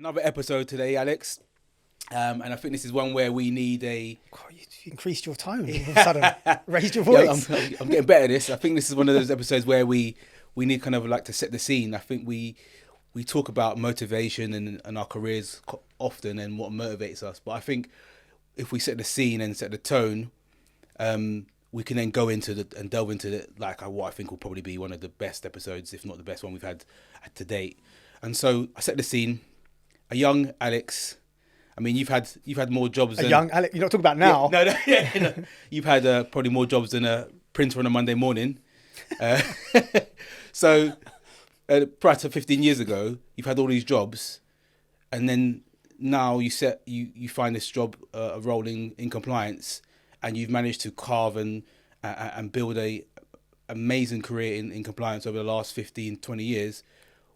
Another episode today, Alex. And I think this is one where we need a... God, you increased your tone all of a sudden. Raised your Yeah, voice. I'm getting better at this. I think this is one of those episodes where we need kind of like to set the scene. I think we talk about motivation and our careers often and what motivates us. But I think if we set the scene and set the tone, we can then go into and delve into what I think will probably be one of the best episodes, if not the best one we've had to date. And so I set the scene. A young Alex. I mean, you've had more jobs than... Young Alex, you're not talking about now. No. You've had probably more jobs than a printer on a Monday morning. So prior to 15 years ago, you've had all these jobs, and then now you find this job, a role in compliance, and you've managed to carve and build a amazing career in compliance over the last 15, 20 years.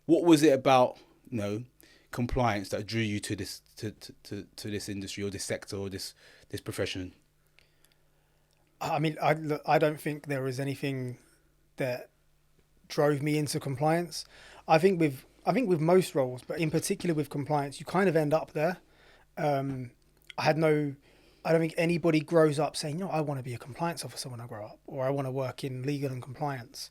What was it about, compliance that drew you to this to this industry or this sector or this profession? I mean, I don't think there was anything that drove me into compliance. I think with most roles, but in particular with compliance, you kind of end up there. I don't think anybody grows up saying, I want to be a compliance officer when I grow up, or I want to work in legal and compliance.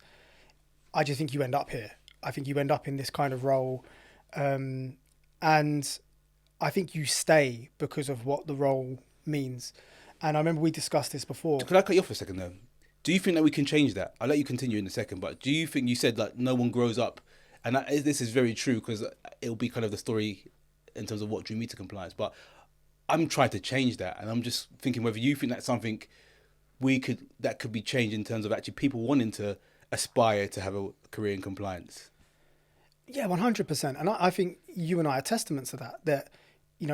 I just think you end up here. I think you end up in this kind of role. And I think you stay because of what the role means. And I remember we discussed this before. Could I cut you off for a second though? Do you think that we can change that? I'll let you continue in a second, but do you think you said no one grows up? And this is very true because it'll be kind of the story in terms of what drew me to compliance. But I'm trying to change that. And I'm just thinking whether you think that's something that could be changed in terms of actually people wanting to aspire to have a career in compliance. Yeah, 100%. And I think you and I are testaments to that,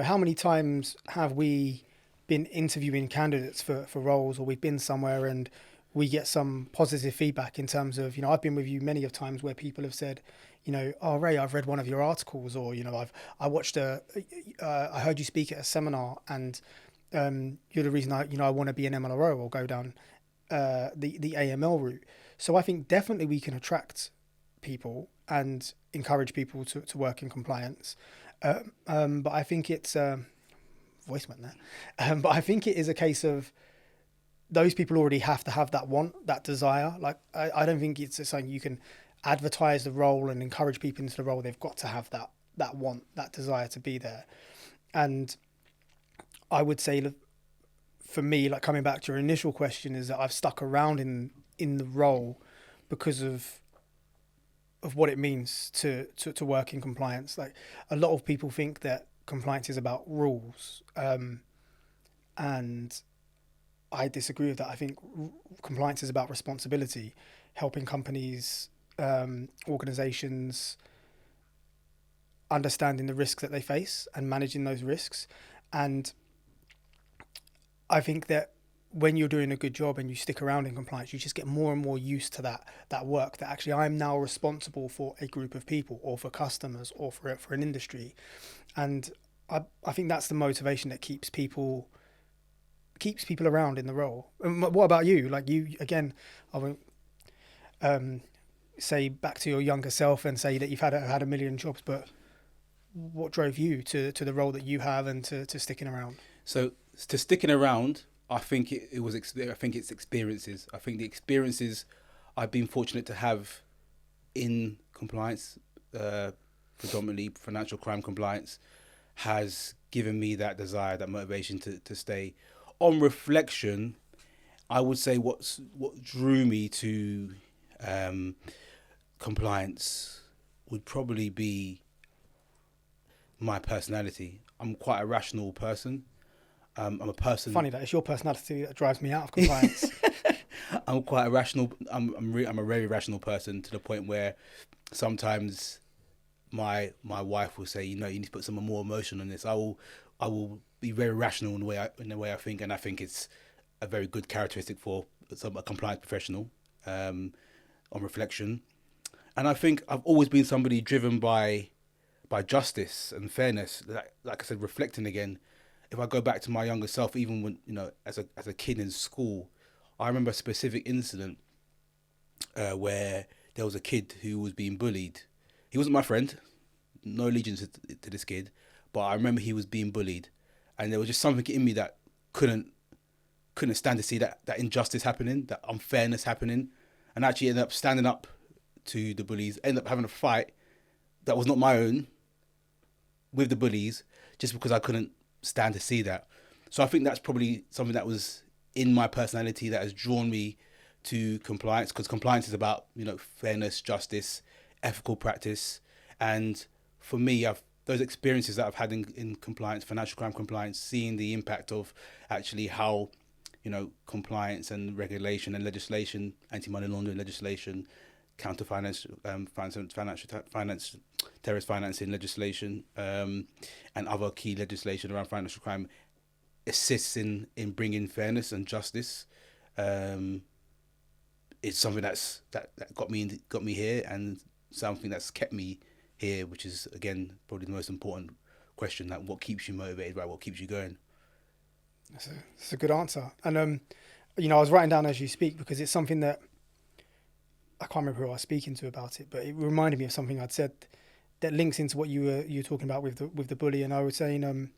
how many times have we been interviewing candidates for roles, or we've been somewhere and we get some positive feedback in terms of, I've been with you many of times where people have said, oh, Ray, I've read one of your articles, or, I watched I heard you speak at a seminar, and you're the reason I want to be an MLRO or go down the AML route. So I think definitely we can attract people and encourage people to work in compliance. But I think it's voice went there. But I think it is a case of those people already have to have that want, that desire. Like I don't think it's something you can advertise the role and encourage people into the role. They've got to have that want, that desire to be there. And I would say, for me, like coming back to your initial question, is that I've stuck around in the role because of what it means to work in compliance. Like a lot of people think that compliance is about rules, and I disagree with that. I think compliance is about responsibility, helping companies, organizations understanding the risks that they face and managing those risks. And I think that when you're doing a good job and you stick around in compliance, you just get more and more used to that work, that actually I'm now responsible for a group of people or for customers or for an industry. And I think that's the motivation that keeps people around in the role. And what about you? Like you, again, I won't say back to your younger self and say that you've had a million jobs, but what drove you to the role that you have and to sticking around? So to sticking around, I think it's experiences. I think the experiences I've been fortunate to have in compliance, predominantly financial crime compliance, has given me that desire, that motivation to stay. On reflection, I would say what drew me to compliance would probably be my personality. I'm quite a rational person. I'm a person. Funny that it's your personality that drives me out of compliance. I'm quite a rational. I'm a very rational person, to the point where sometimes my wife will say, you need to put some more emotion on this. I will be very rational in the way I think, and I think it's a very good characteristic for a compliance professional. On reflection, and I think I've always been somebody driven by justice and fairness. Like I said, reflecting again. If I go back to my younger self, even when, as a kid in school, I remember a specific incident where there was a kid who was being bullied. He wasn't my friend, no allegiance to this kid, but I remember he was being bullied, and there was just something in me that couldn't stand to see that injustice happening, that unfairness happening, and actually ended up standing up to the bullies, ended up having a fight that was not my own with the bullies, just because I couldn't stand to see that. So I think that's probably something that was in my personality that has drawn me to compliance, because compliance is about, fairness, justice, ethical practice. And for me, those experiences that I've had in compliance, financial crime compliance, seeing the impact of actually how, compliance and regulation and legislation, anti-money laundering legislation, counter-finance, terrorist financing legislation, and other key legislation around financial crime assists in bringing fairness and justice. It's something that got me here, and something that's kept me here, which is, again, probably the most important question: that what keeps you motivated, right? What keeps you going? That's a good answer. And I was writing down as you speak, because it's something that I can't remember who I was speaking to about it, but it reminded me of something I'd said that links into what you were talking about with the bully. And I was saying,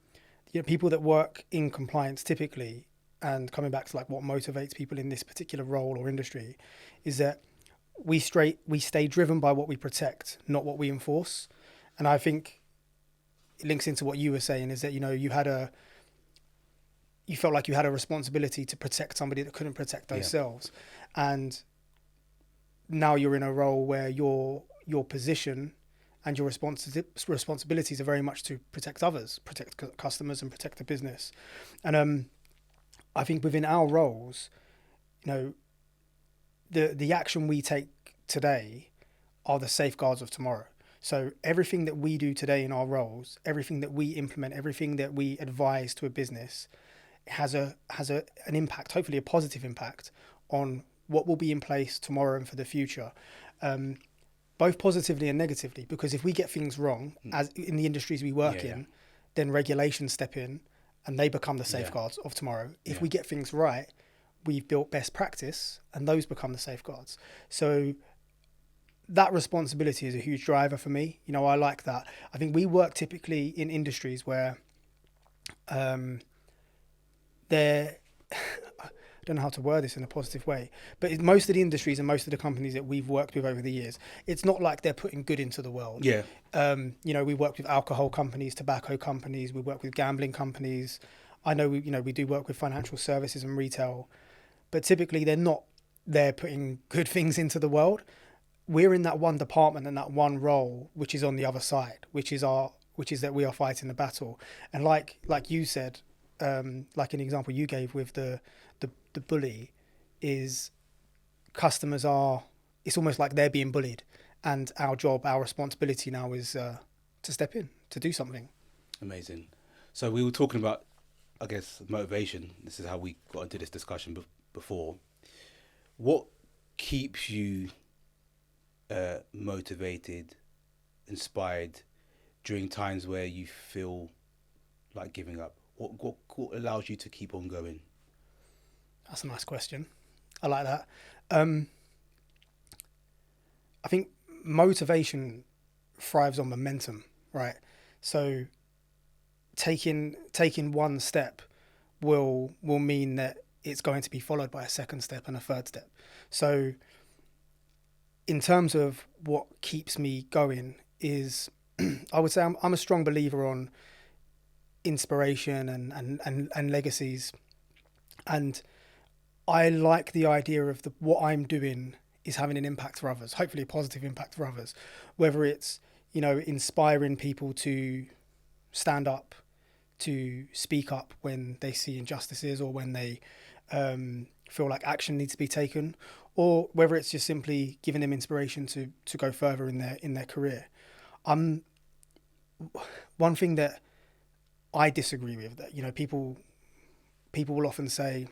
people that work in compliance typically, and coming back to like what motivates people in this particular role or industry, is that we stay driven by what we protect, not what we enforce. And I think it links into what you were saying, is that, you felt like you had a responsibility to protect somebody that couldn't protect themselves. Yeah. And now you're in a role where your position and your responsibilities are very much to protect others, protect customers, and protect the business. And I think within our roles, the action we take today are the safeguards of tomorrow. So everything that we do today in our roles, everything that we implement, everything that we advise to a business has an impact, hopefully a positive impact, on what will be in place tomorrow and for the future, both positively and negatively. Because if we get things wrong, as in the industries we work in, then regulations step in and they become the safeguards of tomorrow. If we get things right, we've built best practice and those become the safeguards. So that responsibility is a huge driver for me. I like that. I think we work typically in industries where I don't know how to word this in a positive way, but most of the industries and most of the companies that we've worked with over the years, it's not like they're putting good into the world. Yeah. We work with alcohol companies, tobacco companies, we work with gambling companies. I know we do work with financial services and retail, but typically they're not there putting good things into the world. We're in that one department and that one role, which is on the other side, which is that we are fighting the battle. And like you said, like an example you gave with the bully, is customers it's almost like they're being bullied, and our responsibility now is to step in, to do something. Amazing. So we were talking about, I guess, motivation. This is how we got into this discussion before. What keeps you motivated, inspired during times where you feel like giving up? What allows you to keep on going? That's a nice question. I like that. I think motivation thrives on momentum, right? So taking one step will mean that it's going to be followed by a second step and a third step. So in terms of what keeps me going is, I would say I'm a strong believer on inspiration and legacies. And I like the idea of what I'm doing is having an impact for others, hopefully a positive impact for others, whether it's, inspiring people to stand up, to speak up when they see injustices or when they feel like action needs to be taken, or whether it's just simply giving them inspiration to go further in their career. One thing that I disagree with, that, people will often say,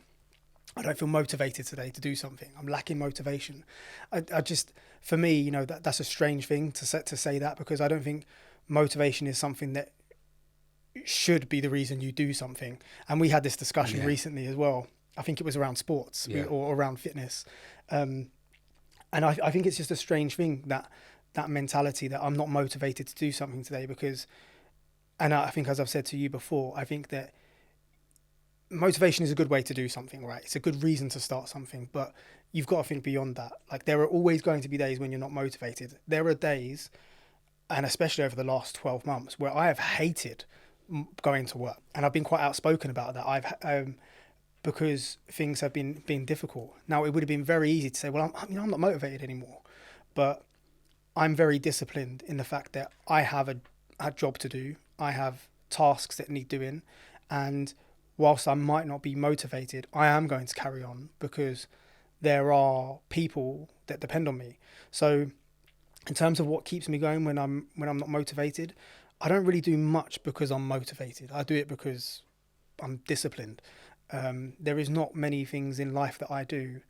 I don't feel motivated today to do something. I'm lacking motivation. I just, for me, that's a strange thing to say that, because I don't think motivation is something that should be the reason you do something. And we had this discussion recently as well. I think it was around sports or around fitness. And I think it's just a strange thing, that mentality that I'm not motivated to do something today, because And I think, as I've said to you before, I think that motivation is a good way to do something, right? It's a good reason to start something, but you've got to think beyond that. Like, there are always going to be days when you're not motivated. There are days, and especially over the last 12 months, where I have hated going to work, and I've been quite outspoken about that. Because things have been difficult. Now, it would have been very easy to say, well, I'm not motivated anymore, but I'm very disciplined in the fact that I have a job to do. I have tasks that need doing, and whilst I might not be motivated, I am going to carry on because there are people that depend on me. So, in terms of what keeps me going when I'm not motivated, I don't really do much because I'm motivated. I do it because I'm disciplined. There is not many things in life that I do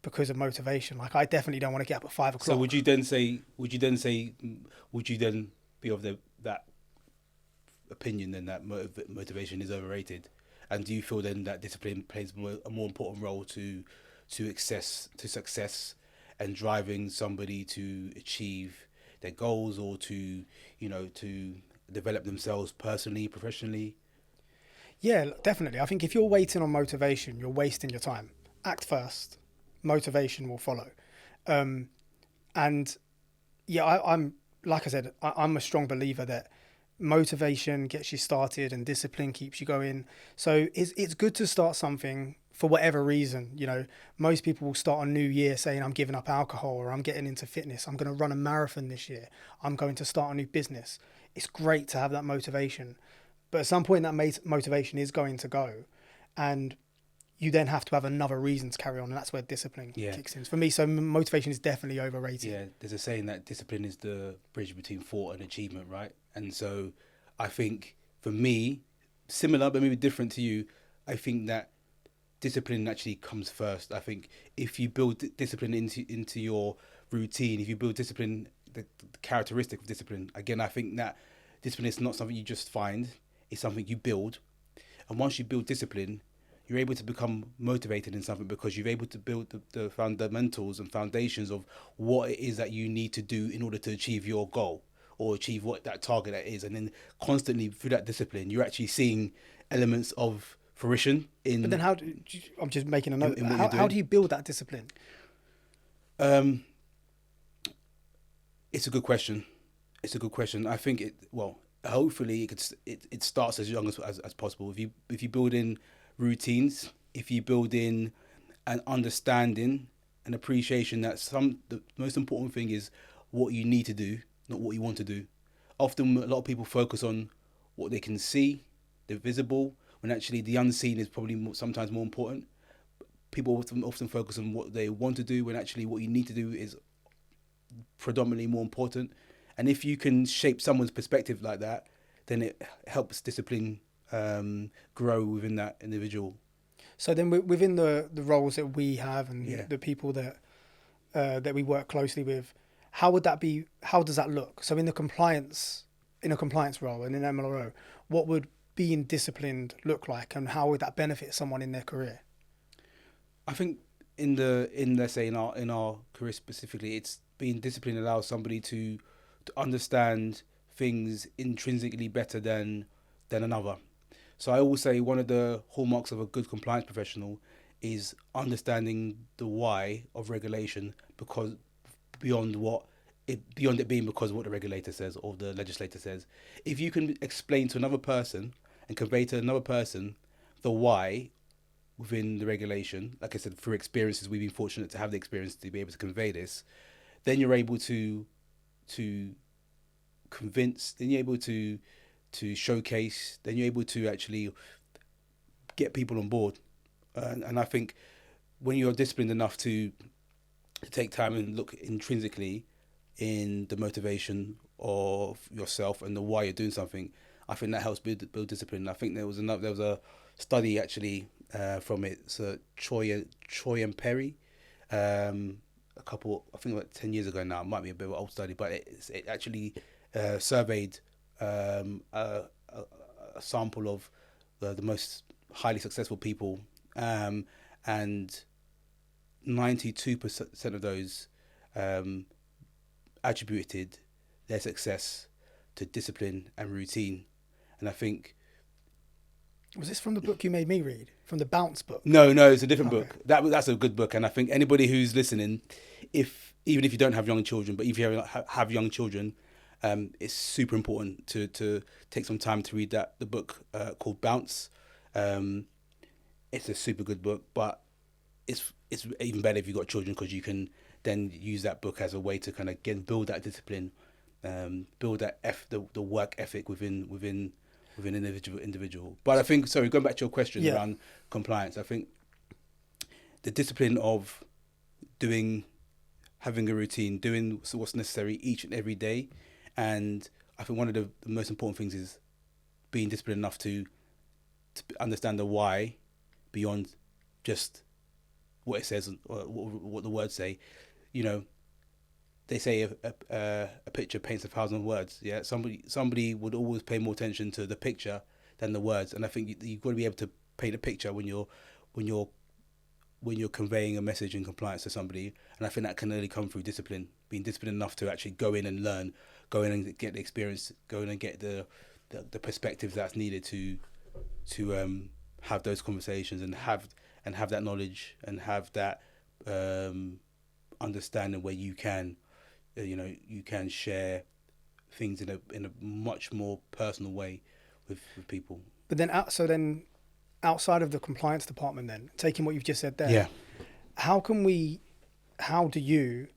because of motivation. Like, I definitely don't want to get up at 5 So o'clock. would you then say? Would you then be of that opinion then that motivation is overrated? And do you feel then that discipline plays a more important role to success and driving somebody to achieve their goals, or to to develop themselves personally, professionally? Yeah, definitely. I think if you're waiting on motivation, you're wasting your time. Act first, motivation will follow. Um, and yeah, I'm like I said, I'm a strong believer that motivation gets you started and discipline keeps you going. So it's good to start something for whatever reason. Most people will start a new year saying, I'm giving up alcohol, or I'm getting into fitness. I'm going to run a marathon this year. I'm going to start a new business. It's great to have that motivation. But at some point, that motivation is going to go. And you then have to have another reason to carry on. And that's where discipline Yeah. kicks in. For me, so motivation is definitely overrated. Yeah, there's a saying that discipline is the bridge between thought and achievement, right? And so I think for me, similar but maybe different to you, I think that discipline actually comes first. I think if you build discipline into your routine, if you build discipline, the characteristic of discipline, again, I think that discipline is not something you just find, it's something you build. And once you build discipline, you're able to become motivated in something because you're able to build the fundamentals and foundations of what it is that you need to do in order to achieve your goal or achieve what that target that is. And then constantly through that discipline, you're actually seeing elements of fruition But then in I'm just making a note. in what you're How doing. do you build that discipline? Um, it's a good question. It's a good question. I think hopefully it starts as young as possible. If you build in routines, if you build in an understanding, an appreciation that the most important thing is what you need to do, not what you want to do. Often a lot of people focus on what they can see, the visible, when actually the unseen is probably sometimes more important. People often focus on what they want to do when actually what you need to do is predominantly more important. And if you can shape someone's perspective like that, then it helps discipline grow within that individual. So then within the roles that we have and Yeah. the people that we work closely with, how would that be? How does that look? So in a compliance role and in MLRO, what would being disciplined look like, and how would that benefit someone in their career? I think in let's say in our career specifically, it's being disciplined allows somebody to understand things intrinsically better than another. So I always say one of the hallmarks of a good compliance professional is understanding the why of regulation, because beyond it being because of what the regulator says or the legislator says. If you can explain to another person and convey to another person the why within the regulation, like I said, through experiences, we've been fortunate to have the experience to be able to convey this, then you're able to convince, then you're able to showcase, then you're able to actually get people on board. And I think when you're disciplined enough to take time and look intrinsically in the motivation of yourself and the why you're doing something, I think that helps build discipline. I think there was a study actually from it. So Troy and Perry, a couple, I think like 10 years ago now. It might be a bit of an old study, but it actually surveyed a sample of the most highly successful people, and 92% of those attributed their success to discipline and routine. And I think Was this from the book you made me read? From the Bounce book? no, it's a different Okay. book. That's a good book, and I think anybody who's listening, if even if you don't have young children, but if you have young children, it's super important to take some time to read the book called Bounce. It's a super good book, but it's even better if you've got children because you can then use that book as a way to kind of build that discipline, build that the work ethic within individual. But I think, sorry, going back to your question around compliance, I think the discipline of having a routine, doing what's necessary each and every day, and I think one of the most important things is being disciplined enough to understand the why beyond just what it says or what the words say. You know, they say a picture paints 1,000 words. Yeah, somebody would always pay more attention to the picture than the words, and I think you've got to be able to paint a picture when you're conveying a message in compliance to somebody, and I think that can only come through discipline, being disciplined enough to actually go in and learn, go in and get the experience, go in and get the perspectives that's needed to have those conversations and have that knowledge and have that understanding where you can you can share things in a much more personal way with people. But then outside of the compliance department, then taking what you've just said there, how do you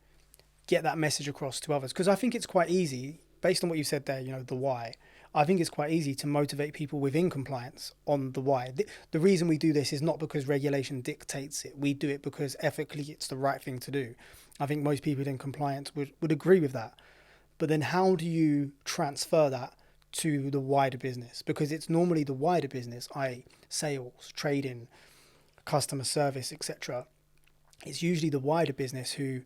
get that message across to others? Because I think it's quite easy, based on what you said there, the why. I think it's quite easy to motivate people within compliance on the why. The reason we do this is not because regulation dictates it. We do it because ethically it's the right thing to do. I think most people in compliance would agree with that. But then how do you transfer that to the wider business? Because it's normally the wider business, i.e. sales, trading, customer service, etc. It's usually the wider business who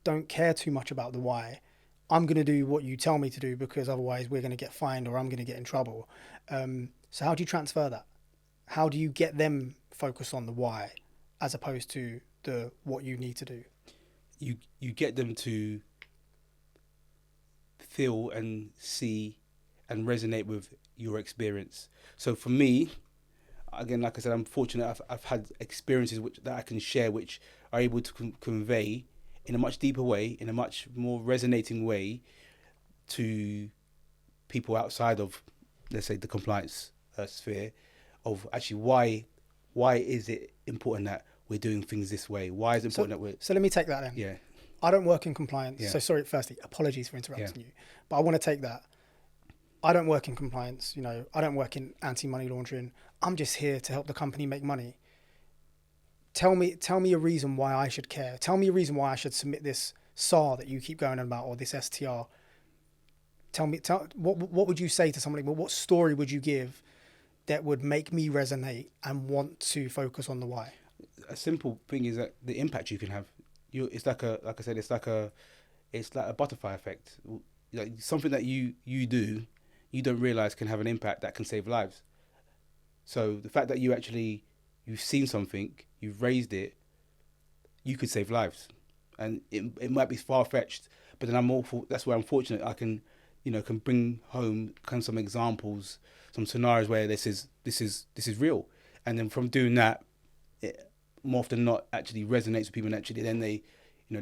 don't care too much about the why. I'm going to do what you tell me to do because otherwise we're going to get fined or I'm going to get in trouble. So how do you transfer that? How do you get them focused on the why as opposed to the what you need to do? You get them to feel and see and resonate with your experience. So for me, again, like I said, I'm fortunate. I've had experiences that I can share, which are able to convey in a much deeper way, in a much more resonating way to people outside of, let's say, the compliance sphere, of actually why is it important that we're doing things this way? Why is it important that we're... So let me take that then. Yeah. I don't work in compliance. Yeah. So sorry, firstly, apologies for interrupting you. But I want to take that. I don't work in compliance. I don't work in anti-money laundering. I'm just here to help the company make money. Tell me a reason why I should care. Tell me a reason why I should submit this SAR that you keep going on about, or this STR. What would you say to somebody? What story would you give that would make me resonate and want to focus on the why? A simple thing is that the impact you can have. It's like a butterfly effect. Like something that you do, you don't realize can have an impact that can save lives. So the fact that you've seen something, you've raised it, you could save lives, and it might be far fetched, but then that's where I'm fortunate. I can bring home some examples, some scenarios where this is real, and then from doing that, it more often than not actually resonates with people, and actually then they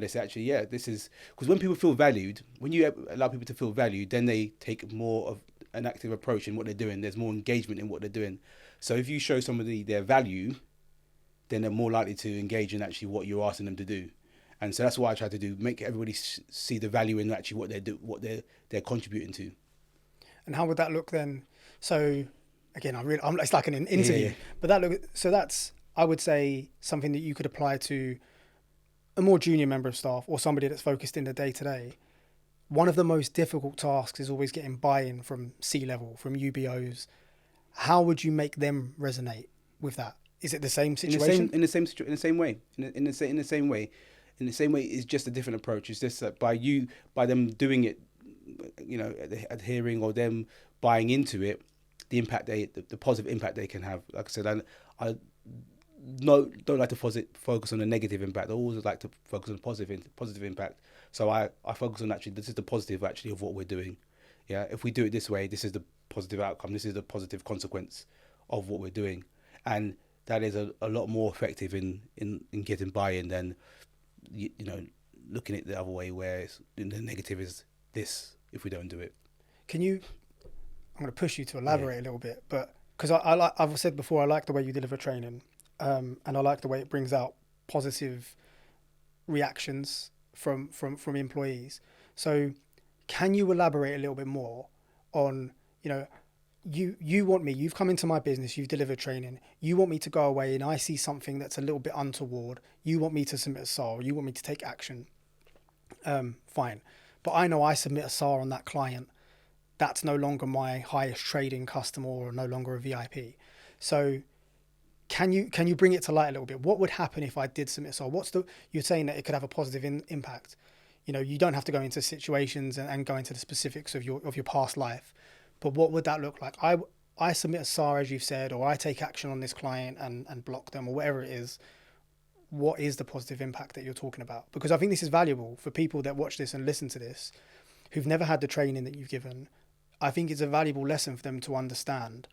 say actually this is, because when people feel valued, when you allow people to feel valued, then they take more of an active approach in what they're doing. There's more engagement in what they're doing. So if you show somebody their value, then they're more likely to engage in actually what you're asking them to do. And so that's what I try to do, make everybody see the value in actually what they're contributing to. And how would that look then? So again, it's like an interview, but that's, I would say, something that you could apply to a more junior member of staff or somebody that's focused in the day-to-day. One of the most difficult tasks is always getting buy-in from C-level, from UBOs. How would you make them resonate with that? Is it the same situation? In the same way. It's just a different approach. It's just that by them doing it, adhering or them buying into it, the positive impact they can have. Like I said, I don't like to focus on the negative impact. I always like to focus on positive impact. So I focus on actually, this is the positive actually of what we're doing. Yeah, if we do it this way, this is the positive outcome. This is the positive consequence of what we're doing, and that is a lot more effective in getting buy-in than you know looking at it the other way where the negative is this if we don't do it. Can you? I'm going to push you to Yeah, elaborate a little bit, but because I like, I've said before, I like the way you deliver training, and I like the way it brings out positive reactions from employees. So, can you elaborate a little bit more on, you know, you want me, you've come into my business, you've delivered training, you want me to go away and I see something that's a little bit untoward, you want me to submit a SAR, you want me to take action, fine. But I know I submit a SAR on that client, that's no longer my highest trading customer or no longer a VIP. So can you bring it to light a little bit? What would happen if I did submit a SAR? You're saying that it could have a positive impact. You know, you don't have to go into situations and go into the specifics of your past life, but what would that look like? I submit a SAR, as you've said, or I take action on this client and block them or whatever it is. What is the positive impact that you're talking about? Because I think this is valuable for people that watch this and listen to this who've never had the training that you've given. I think it's a valuable lesson for them to understand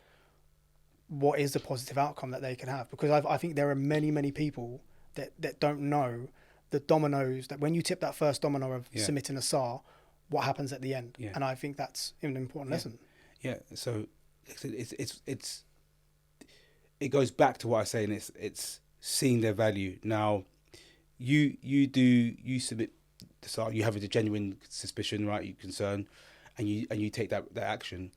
what is the positive outcome that they can have. Because I think there are many, many people that don't know the dominoes, that when you tip that first domino of submitting a SAR, what happens at the end. yeah, And I think that's an important lesson. yeah. So it goes back to what I was saying. It's seeing their value. Now, you submit the SAR. You have a genuine suspicion, right? You concern, and you take that action.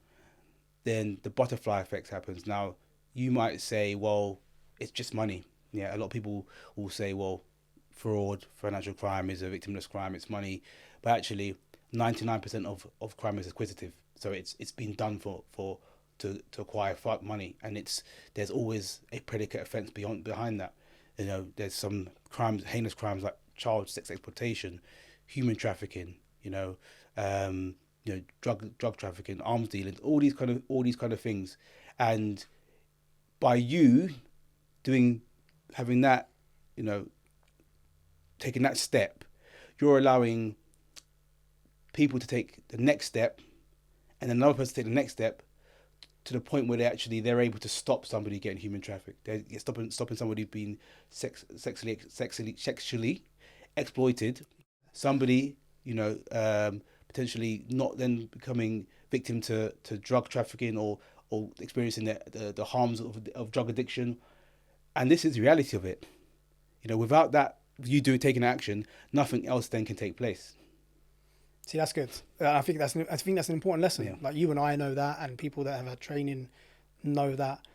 Then the butterfly effect happens. Now, you might say, well, it's just money. Yeah, a lot of people will say, well, fraud, financial crime is a victimless crime. It's money, but actually, 99% of crime is acquisitive. So it's been done to acquire money, and there's always a predicate offence behind that. You know, there's some crimes, heinous crimes like child sex exploitation, human trafficking. Drug trafficking, arms dealing, all these kind of things, and by you having that, taking that step, you're allowing people to take the next step, and another person to take the next step, to the point where they're able to stop somebody getting human trafficked. They're stopping somebody being sexually exploited. Somebody, potentially not then becoming victim to drug trafficking or experiencing the harms of drug addiction. And this is the reality of it. Without that, taking action, nothing else then can take place. See, that's good. I think that's an important lesson. Yeah. Like, you and I know that, and people that have had training know that,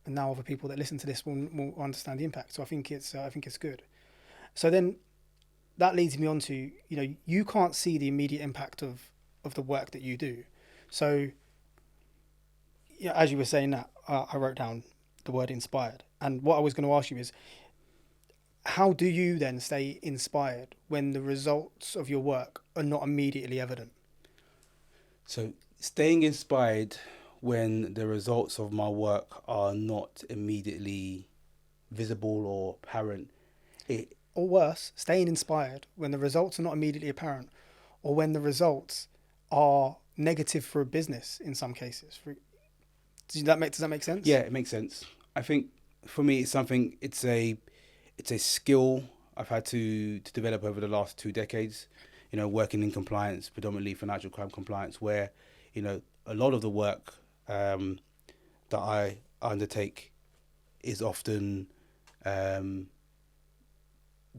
and now other people that listen to this will understand the impact. So I think it's good. So then that leads me on to, you can't see the immediate impact of the work that you do. So, as you were saying that, I wrote down the word inspired. And what I was going to ask you is, how do you then stay inspired when the results of your work are not immediately evident? So staying inspired when the results of my work are not immediately visible or apparent. Or worse, staying inspired when the results are not immediately apparent, or when the results are negative for a business in some cases. Does that make sense? Yeah, it makes sense. I think for me, it's a skill I've had to develop over the last 2 decades, working in compliance, predominantly financial crime compliance, where, a lot of the work that I undertake is often done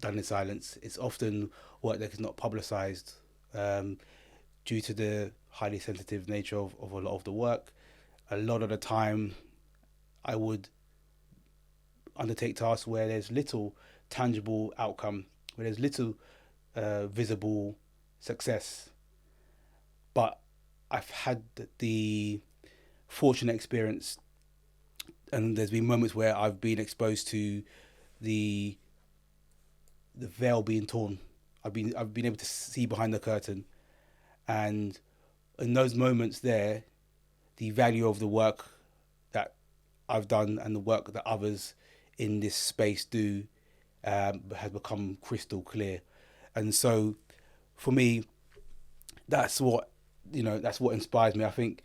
in silence. It's often work that is not publicized due to the highly sensitive nature of a lot of the work. A lot of the time, I would undertake tasks where there's little tangible outcome, where there's little visible success. But I've had the fortunate experience, and there's been moments where I've been exposed to the veil being torn. I've been able to see behind the curtain, and in those moments there, the value of the work that I've done and the work that others in this space do has become crystal clear. And so for me, that's what inspires me. I think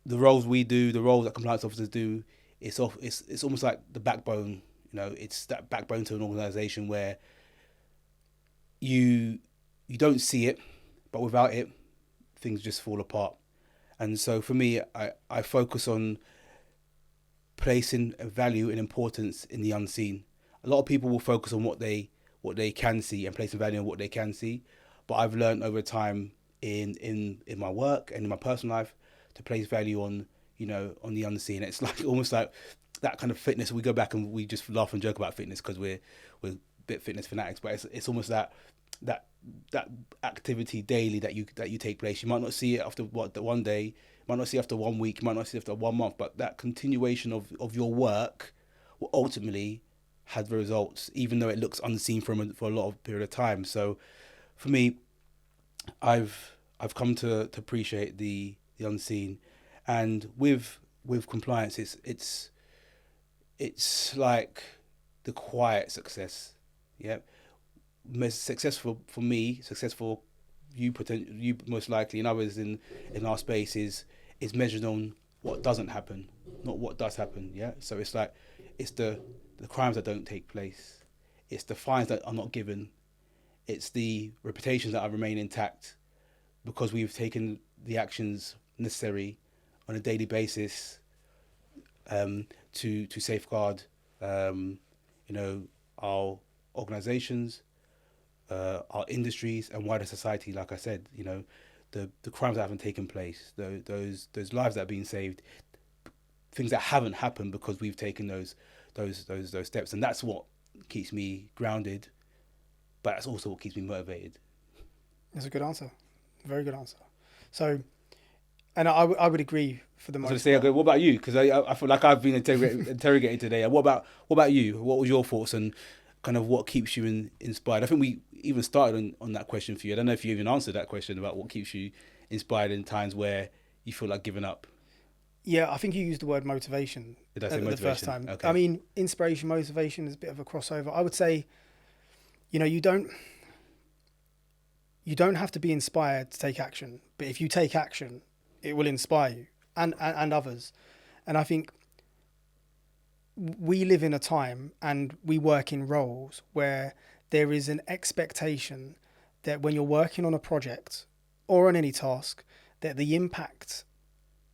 the roles we do, the roles that compliance officers do, it's almost like the backbone. It's that backbone to an organization where you you don't see it, but without it, things just fall apart. And so for me, I focus on placing a value and importance in the unseen. A lot of people will focus on what they can see and placing value on what they can see, but I've learned over time in my work and in my personal life to place value on on the unseen. It's like almost like that kind of fitness. We go back and we just laugh and joke about fitness because we're a bit fitness fanatics, but it's almost that that activity daily that you take place. You might not see it after the one day, you might not see it after 1 week, you might not see it after 1 month, but that continuation of your work will ultimately have results, even though it looks unseen for a lot of period of time. So for me, I've come to appreciate the unseen, and with compliance, it's like the quiet success. Yeah, most successful for me, successful you most likely, and others in our space is measured on what doesn't happen, not what does happen. Yeah, so it's like it's the crimes that don't take place, it's the fines that are not given, it's the reputations that are remain intact because we've taken the actions necessary on a daily basis to safeguard our organizations, our industries, and wider society. Like I said, the crimes that haven't taken place, those lives that are being saved, things that haven't happened because we've taken those steps, and that's what keeps me grounded, but that's also what keeps me motivated. That's a good answer. Very good answer. So, and I would agree for the I was most going to say, part. what about you? Because I feel like I've been interrogated today. And what about you? What was your thoughts and kind of what keeps you inspired? I think we even started on that question for you. I don't know if you even answered that question about what keeps you inspired in times where you feel like giving up. Yeah, I think you used the word motivation Did I say the first motivation? time. Okay. I mean, inspiration, motivation is a bit of a crossover. I would say, you don't have to be inspired to take action, but if you take action, it will inspire you and others. And I think we live in a time and we work in roles where there is an expectation that when you're working on a project or on any task, that the impact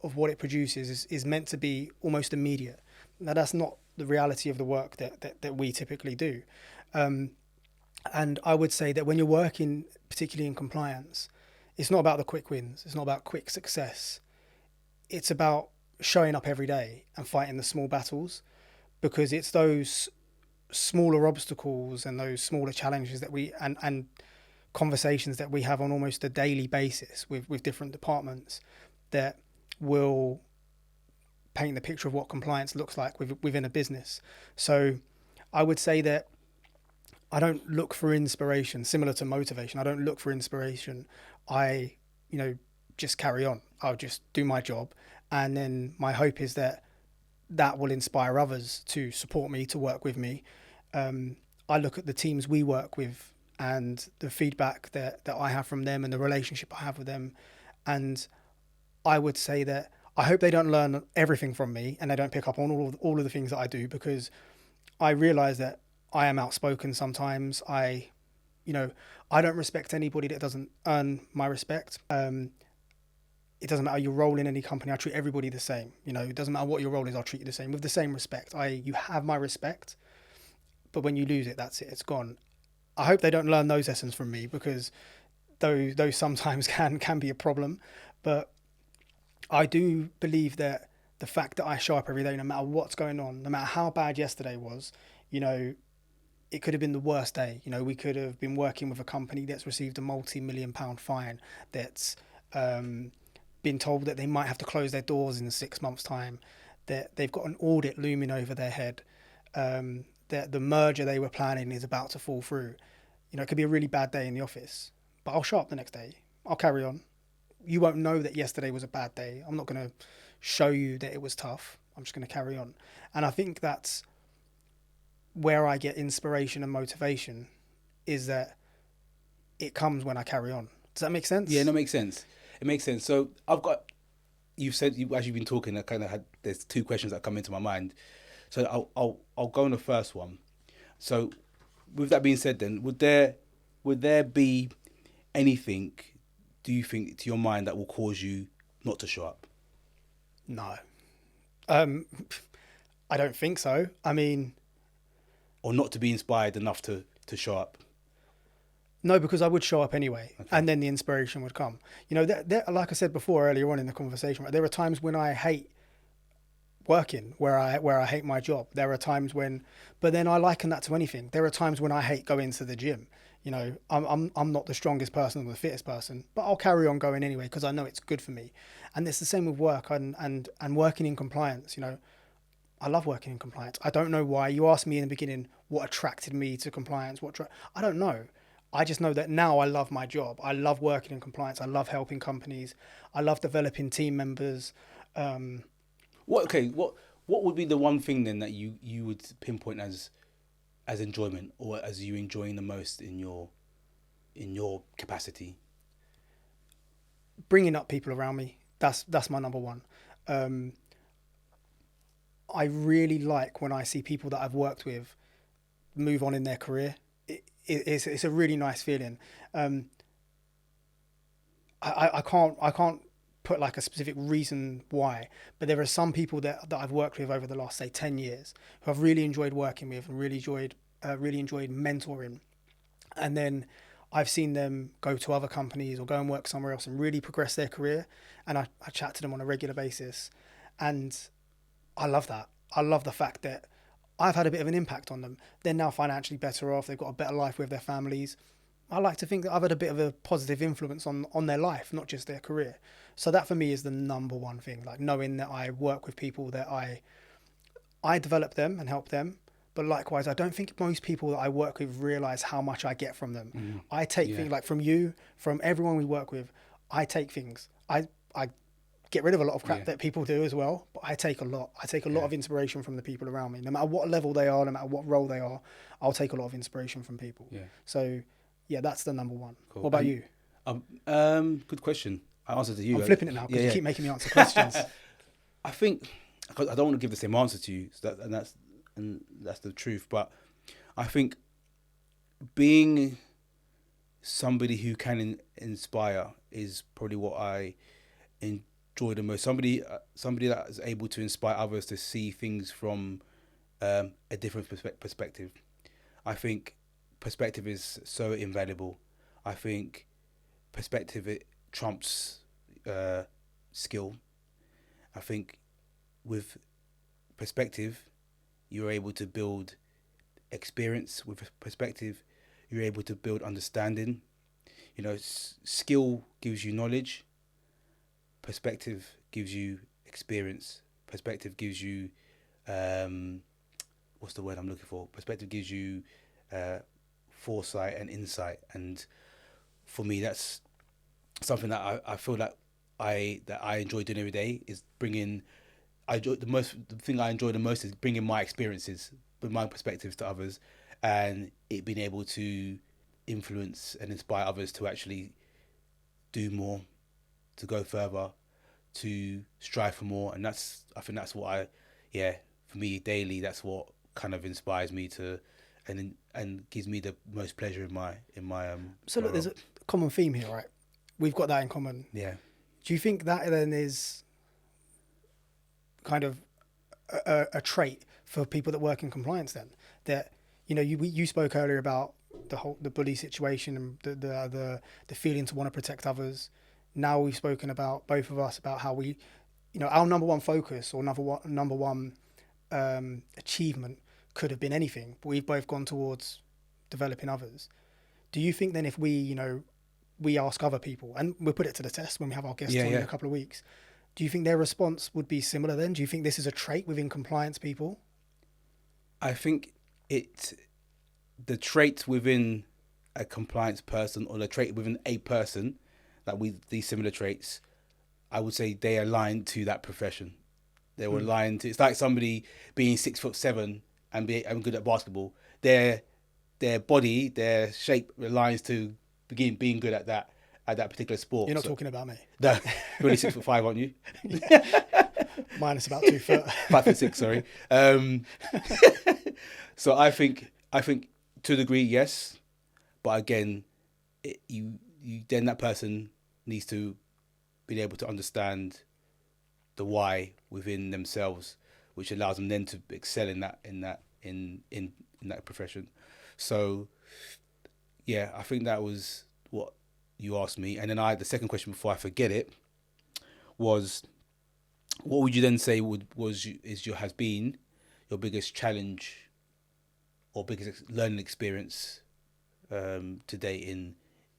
of what it produces is meant to be almost immediate. Now, that's not the reality of the work that we typically do. And I would say that when you're working, particularly in compliance, it's not about the quick wins. It's not about quick success. It's about showing up every day and fighting the small battles, because it's those smaller obstacles and those smaller challenges that and conversations that we have on almost a daily basis with different departments that will paint the picture of what compliance looks like within a business. So I would say that I don't look for inspiration, similar to motivation. I don't look for inspiration. I, just carry on. I'll just do my job. And then my hope is that will inspire others to support me, to work with me. I look at the teams we work with and the feedback that I have from them and the relationship I have with them. And I would say that I hope they don't learn everything from me and they don't pick up on all of the things that I do, because I realize that I am outspoken sometimes. I don't respect anybody that doesn't earn my respect. It doesn't matter your role in any company. I treat everybody the same. It doesn't matter what your role is. I'll treat you the same with the same respect. You have my respect, but when you lose it, that's it. It's gone. I hope they don't learn those lessons from me, because those sometimes can be a problem. But I do believe that the fact that I show up every day, no matter what's going on, no matter how bad yesterday was, it could have been the worst day. We could have been working with a company that's received a multi-million-pound fine, that's been told that they might have to close their doors in 6 months' time, that they've got an audit looming over their head, that the merger they were planning is about to fall through. It could be a really bad day in the office, but I'll show up the next day. I'll carry on. You won't know that yesterday was a bad day. I'm not going to show you that it was tough. I'm just going to carry on. And I think that's where I get inspiration and motivation, is that it comes when I carry on. Does that make sense? Yeah, no, it makes sense. It makes sense. So I've got, you've said, as you've been talking, I kind of had, there's two questions that come into my mind. So I'll go on the first one. So with that being said, then would there be anything, do you think, to your mind that will cause you not to show up? No. Um, I don't think so. I mean, Or not to be inspired enough to show up? no, because I would show up anyway, Okay. and then the inspiration would come. You know, like I said before earlier on in the conversation, right, there are times when I hate working, where I hate my job. There are times when, but then I liken that to anything. There are times when I hate going to the gym. You know, I'm not the strongest person or the fittest person, but I'll carry on going anyway because I know it's good for me. And it's the same with work and working in compliance. You know, I love working in compliance. I don't know why. You asked me in the beginning what attracted me to compliance. I don't know. I just know that now I love my job. I love working in compliance. I love helping companies. I love developing team members. What would be the one thing then that you would pinpoint as enjoyment, or as you enjoying the most in your capacity? Bringing up people around me. That's my number one. I really like when I see people that I've worked with move on in their career. It's a really nice feeling. I can't put like a specific reason why, but there are some people that I've worked with over the last, say, 10 years who I've really enjoyed working with and really enjoyed mentoring. And then I've seen them go to other companies or go and work somewhere else and really progress their career. And I chat to them on a regular basis. And I love that. I love the fact that I've had a bit of an impact on them. They're now financially better off. They've got a better life with their families. I like to think that I've had a bit of a positive influence on their life, not just their career. So that for me is the number one thing, like knowing that I work with people that I develop them and help them. But likewise, I don't think most people that I work with realize how much I get from them. Mm. I take Yeah. things like from you, from everyone we work with. I take things. I get rid of a lot of crap Yeah. that people do as well, but I take a lot. I take a lot Yeah. of inspiration from the people around me. No matter what level they are, no matter what role they are, I'll take a lot of inspiration from people. Yeah. So, yeah, that's the number one. Cool. What about And, you? Good question. I answered to you. I'm flipping it now because you keep making me answer questions. I think, 'cause I don't want to give the same answer to you, so that's the truth. But I think being somebody who can inspire is probably what I enjoy the most. Somebody that is able to inspire others to see things from a different perspective. I think perspective is so invaluable. I think perspective, it trumps skill. I think with perspective, you're able to build experience. With perspective, you're able to build understanding. You know, skill gives you knowledge. Perspective gives you experience. Perspective gives you, what's the word I'm looking for? Perspective gives you foresight and insight. And for me, that's something that I feel that I enjoy doing every day, is bringing. The thing I enjoy the most is bringing my experiences with my perspectives to others, and it being able to influence and inspire others to actually do more, to go further, to strive for more. And I think that's what for me daily, that's what kind of inspires me to, and gives me the most pleasure in my So my look, there's role. a common theme here, right? We've got that in common. Yeah. Do you think that then is kind of a trait for people that work in compliance then? That, you know, you spoke earlier about the bully situation and the feeling to want to protect others. Now we've spoken about, both of us, about how we, you know, our number one focus or number one achievement could have been anything, but we've both gone towards developing others. Do you think then if we, you know, we ask other people, and we'll put it to the test when we have our guests on in a couple of weeks, do you think their response would be similar then? Do you think this is a trait within compliance people? I think the trait within a compliance person, or the trait within a person, these similar traits, I would say they align to that profession. They were aligned to. It's like somebody being 6'7" and being good at basketball. Their body, their shape aligns to being good at that, at that particular sport. You're not talking about me. No, you're only 6'5", aren't you? Minus about 2 foot. 5'6", sorry. So I think to a degree, yes, but again, you then that person needs to be able to understand the why within themselves, which allows them then to excel in that profession. So yeah, I think that was what you asked me, and then the second question before I forget it was, what would you then say has been your biggest challenge or biggest learning experience to date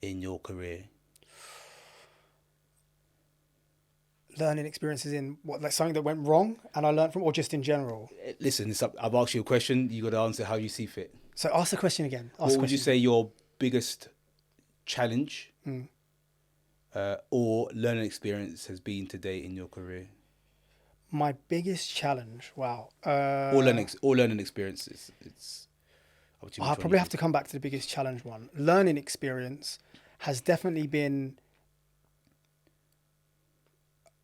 in your career? Learning experiences in what, like something that went wrong and I learned from, or just in general? Listen, I've asked you a question. You got to answer how you see fit. So ask the question again. What would you say your biggest challenge or learning experience has been to date in your career? My biggest challenge, wow. Or learning experiences. I'll probably have to come back to the biggest challenge one. Learning experience has definitely been,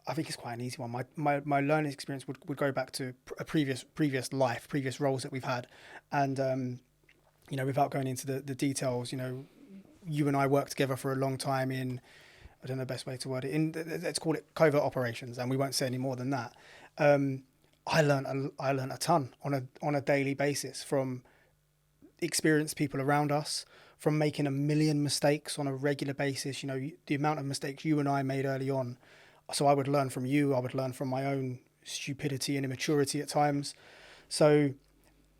I think it's quite an easy one. My learning experience would go back to a previous life, previous roles that we've had. And, without going into the details, you and I worked together for a long time in, I don't know the best way to word it, let's call it covert operations, and we won't say any more than that. I learned a ton on a daily basis from experienced people around us, from making a million mistakes on a regular basis. The amount of mistakes you and I made early on. So I would learn from you. I would learn from my own stupidity and immaturity at times. So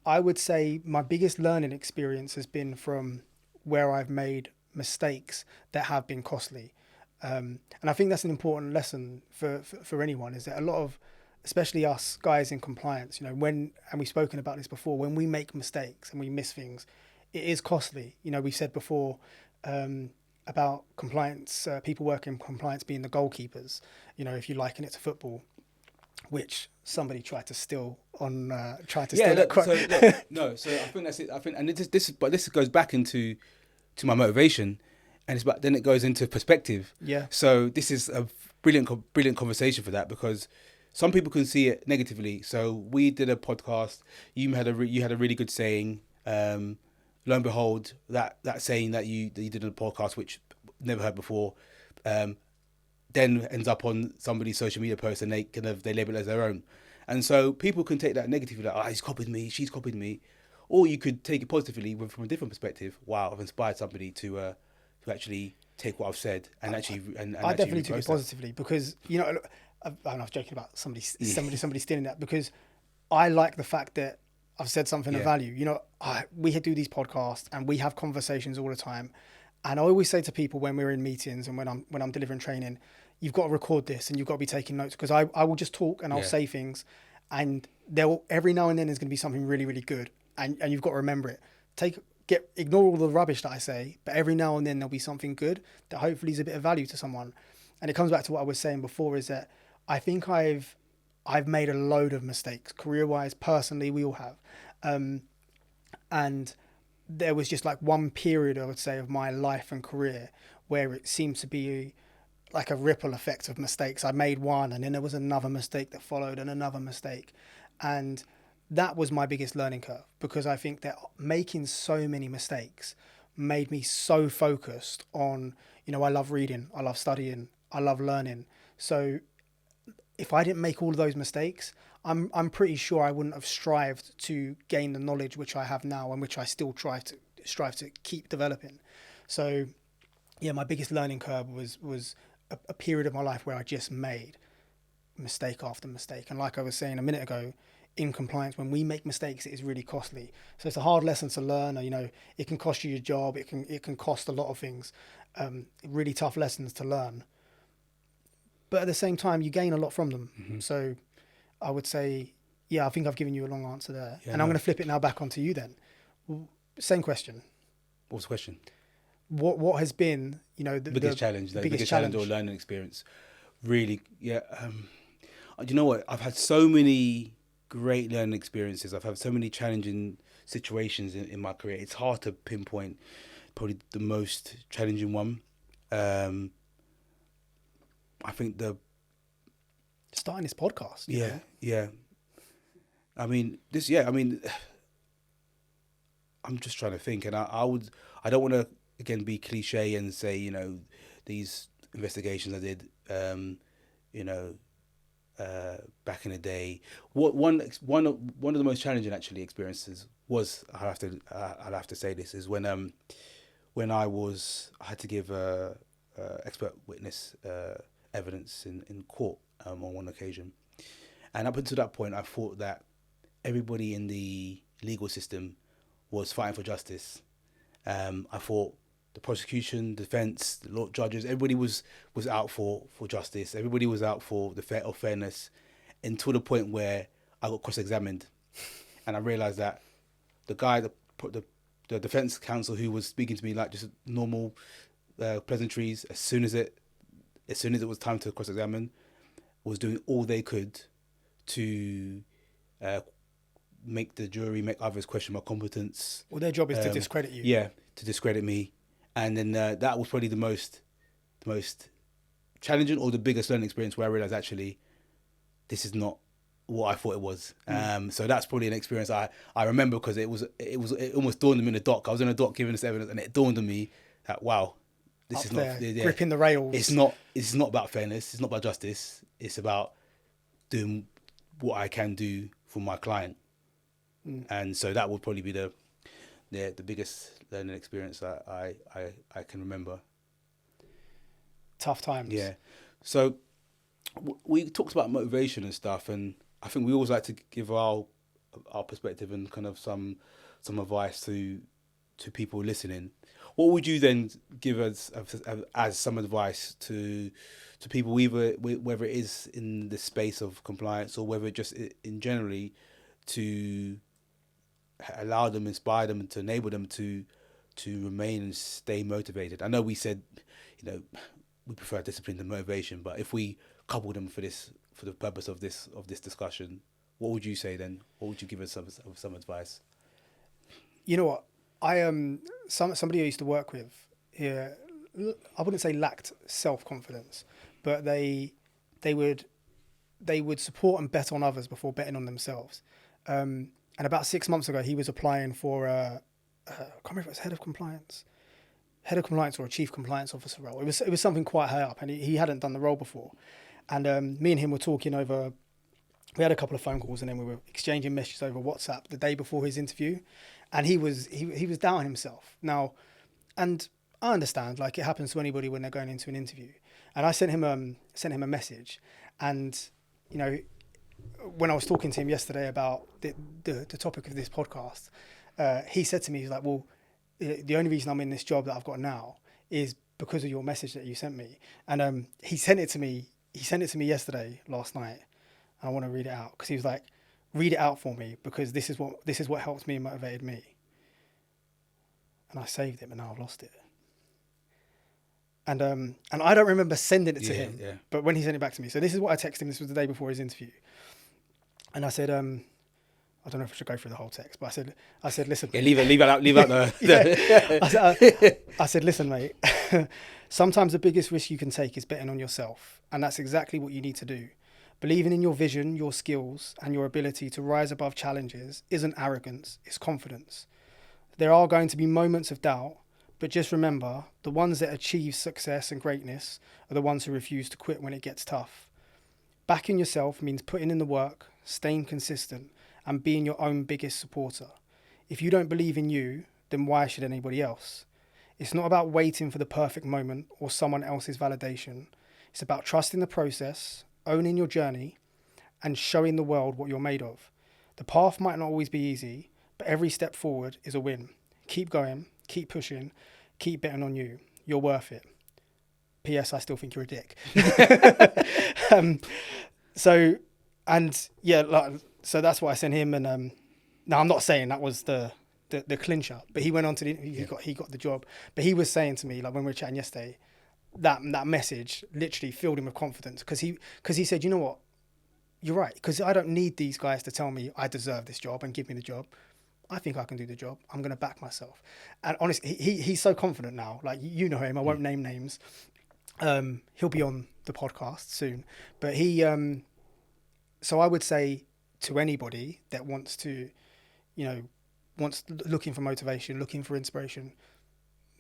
I would say my biggest learning experience has been from where I've made mistakes that have been costly. And I think that's an important lesson for anyone, is that a lot of, especially us guys in compliance, and we've spoken about this before, when we make mistakes and we miss things, it is costly. We said before about compliance, people working in compliance being the goalkeepers, if you liken it to football, which somebody tried to steal on, So I think that's it. I think, and this goes back into my motivation, and then it goes into perspective. Yeah. So this is a brilliant conversation for that, because some people can see it negatively. So we did a podcast. You had a really good saying. Lo and behold, that saying that you did on a podcast, which never heard before, then ends up on somebody's social media post, and they label it as their own. And so people can take that negatively, like, he's copied me, she's copied me, or you could take it positively from a different perspective. Wow, I've inspired somebody to actually take what I've said and actually. And I definitely took it positively, because I'm not joking about somebody stealing that, because I like the fact that I've said something of value. We do these podcasts and we have conversations all the time. And I always say to people when we're in meetings and when I'm delivering training, you've got to record this and you've got to be taking notes, because I will just talk and I'll say things, and every now and then there's going to be something really, really good, and you've got to remember it. Ignore all the rubbish that I say, but every now and then there'll be something good that hopefully is a bit of value to someone. And it comes back to what I was saying before, is that I think I've made a load of mistakes, career-wise, personally, we all have. And there was just like one period, I would say, of my life and career where it seemed to be like a ripple effect of mistakes. I made one, and then there was another mistake that followed, and another mistake. And that was my biggest learning curve, because I think that making so many mistakes made me so focused on, I love reading, I love studying, I love learning. So if I didn't make all of those mistakes, I'm pretty sure I wouldn't have strived to gain the knowledge which I have now, and which I still strive to keep developing. So yeah, my biggest learning curve was a period of my life where I just made mistake after mistake. And like I was saying a minute ago, in compliance, when we make mistakes, it is really costly. So it's a hard lesson to learn. It can cost you your job. It can cost a lot of things. Really tough lessons to learn. But at the same time, you gain a lot from them. Mm-hmm. So I would say, I think I've given you a long answer there. Yeah, and I'm going to flip it now back onto you then. Same question. What's the question? What has been, the biggest challenge, the biggest challenge or learning experience? Really, yeah. You know what? I've had so many great learning experiences. I've had so many challenging situations in my career. It's hard to pinpoint probably the most challenging one. I think the Starting this podcast. You yeah know? yeah. I mean this yeah. I mean, I'm just trying to think, and I don't want to again be cliche and say these investigations I did, you know, back in the day. One of the most challenging actually experiences was I'll have to say this is when I had to give expert witness evidence in court on one occasion, and up until that point I thought that everybody in the legal system was fighting for justice. I thought the prosecution, defense, the law judges, everybody was out for justice. Everybody was out for the fairness, until the point where I got cross-examined, and I realized that the guy, the defense counsel who was speaking to me like just normal pleasantries, as soon as it was time to cross-examine, was doing all they could to make the jury, make others question my competence. Well, their job is to discredit you. Yeah, to discredit me, and then that was probably the most challenging or the biggest learning experience where I realized actually this is not what I thought it was. So that's probably an experience I remember, because it almost dawned on me in the dock. I was in the dock giving this evidence, and it dawned on me that wow, this Up is there, not gripping the rails. It's not about fairness. It's not about justice. It's about doing what I can do for my client. And so that would probably be the biggest learning experience I can remember. Tough times. Yeah. So we talked about motivation and stuff, and I think we always like to give our perspective and kind of some advice to people listening. What would you then give as some advice to people, either whether it is in the space of compliance or whether just in generally, to allow them, inspire them, and to enable them to remain and stay motivated? I know we said, we prefer discipline to motivation, but if we couple them for the purpose of this discussion, what would you say then? What would you give us some advice? You know what? Somebody I used to work with here, I wouldn't say lacked self-confidence, but they would support and bet on others before betting on themselves. And about 6 months ago, he was applying for I can't remember if it was head of compliance or a chief compliance officer role. It was something quite high up, and he hadn't done the role before. And me and him were talking over. We had a couple of phone calls, and then we were exchanging messages over WhatsApp the day before his interview, and he was doubting himself now. And I understand, like, it happens to anybody when they're going into an interview. And I sent him a message, and when I was talking to him yesterday about the topic of this podcast, he said to me, he's like, well, the only reason I'm in this job that I've got now is because of your message that you sent me. And he sent it to me yesterday, last night. I want to read it out, because he was like, read it out for me, because this is what helped me and motivated me. And I saved it, but now I've lost it. And I don't remember sending it to him, but when he sent it back to me. So this is what I texted him. This was the day before his interview. And I said, I don't know if I should go through the whole text, but I said, listen. Yeah, leave out the. Yeah. I said, listen, mate. Sometimes the biggest risk you can take is betting on yourself, and that's exactly what you need to do. Believing in your vision, your skills, and your ability to rise above challenges isn't arrogance; it's confidence. There are going to be moments of doubt, but just remember, the ones that achieve success and greatness are the ones who refuse to quit when it gets tough. Backing yourself means putting in the work, staying consistent, and being your own biggest supporter. If you don't believe in you, then why should anybody else? It's not about waiting for the perfect moment or someone else's validation. It's about trusting the process, owning your journey, and showing the world what you're made of. The path might not always be easy, but every step forward is a win. Keep going, keep pushing, keep betting on you. You're worth it. P.S. I still think you're a dick. So that's what I sent him. And now I'm not saying that was the clincher, but he went on to he got the job. But he was saying to me, like, when we were chatting yesterday, that message literally filled him with confidence, because he said, you know what, you're right, because I don't need these guys to tell me I deserve this job and give me the job. I think I can do the job. I'm going to back myself. And honestly, he's so confident now. Like, you know him. I won't name names. He'll be on the podcast soon, but he. So I would say to anybody that wants to, you know, wants looking for motivation, looking for inspiration,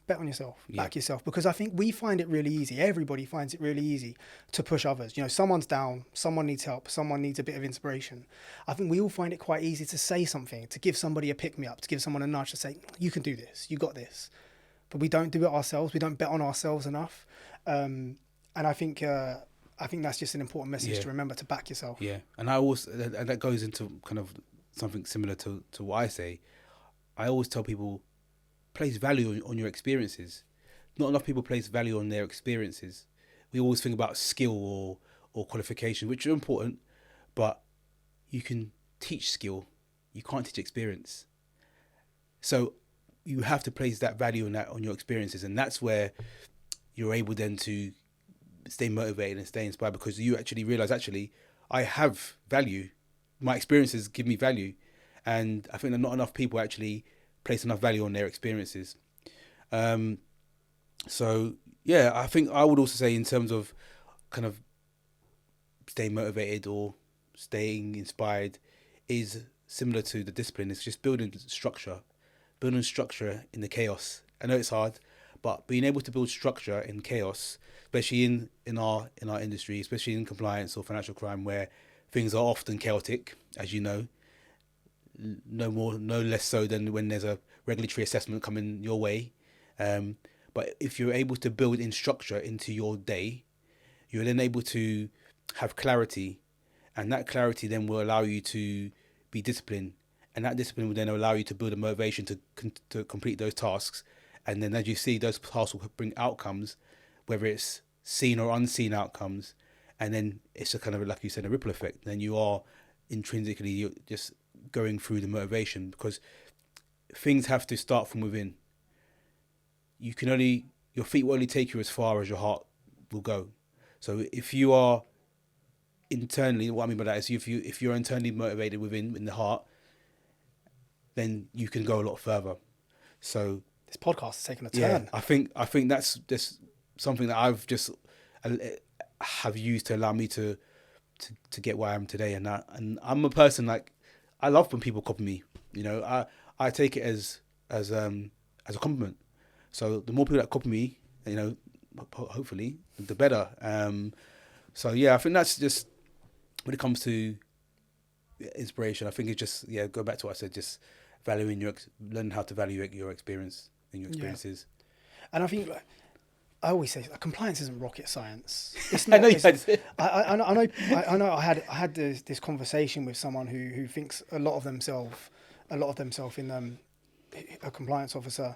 bet on yourself, Yeah. back yourself, because I think we find it really easy. Everybody finds it really easy to push others. You know, someone's down, someone needs help, someone needs a bit of inspiration. I think we all find it quite easy to say something, to give somebody a pick me up, to give someone a nudge, to say, you can do this, you got this. But we don't do it ourselves. We don't bet on ourselves enough. And I think that's just an important message Yeah. to remember, to back yourself. Yeah, and I always, and that goes into kind of something similar to what I say. I always tell people, place value on your experiences. Not enough people place value on their experiences. We always think about skill or qualification, which are important, but you can teach skill, you can't teach experience. So you have to place that value on your experiences, and that's where you're able then to stay motivated and stay inspired, because you actually realize, actually, I have value. My experiences give me value, and I think that not enough people actually place enough value on their experiences. So yeah, I think I would also say, in terms of kind of staying motivated or staying inspired, is similar to the discipline. It's just building structure in the chaos. I know it's hard, but being able to build structure in chaos, especially in our industry, especially in compliance or financial crime, where things are often chaotic, as you know, no less so than when there's a regulatory assessment coming your way. But if you're able to build in structure into your day, you're then able to have clarity, and that clarity then will allow you to be disciplined, and that discipline will then allow you to build a motivation to complete those tasks. And then, as you see, those tasks will bring outcomes, whether it's seen or unseen outcomes, and then it's a kind of, like you said, a ripple effect. Then you are intrinsically, you're just going through the motivation, because things have to start from within. Your feet will only take you as far as your heart will go. So if you are internally, what I mean by that is, if you're internally motivated within, in the heart, then you can go a lot further. So This podcast has taken a yeah, turn. I think that's just something that I've just have used to allow me to get where I am today. And I'm a person, like, I love when people copy me. You know, I take it as a compliment. So the more people that copy me, you know, hopefully, the better. So yeah, I think that's just, when it comes to inspiration, I think it's just, yeah, go back to what I said, just learning how to value your experience and your experiences. And I think, like, I always say, like, compliance isn't rocket science. It's I not. know you It's, had I know. I had this conversation with someone who thinks a lot of themselves in a compliance officer,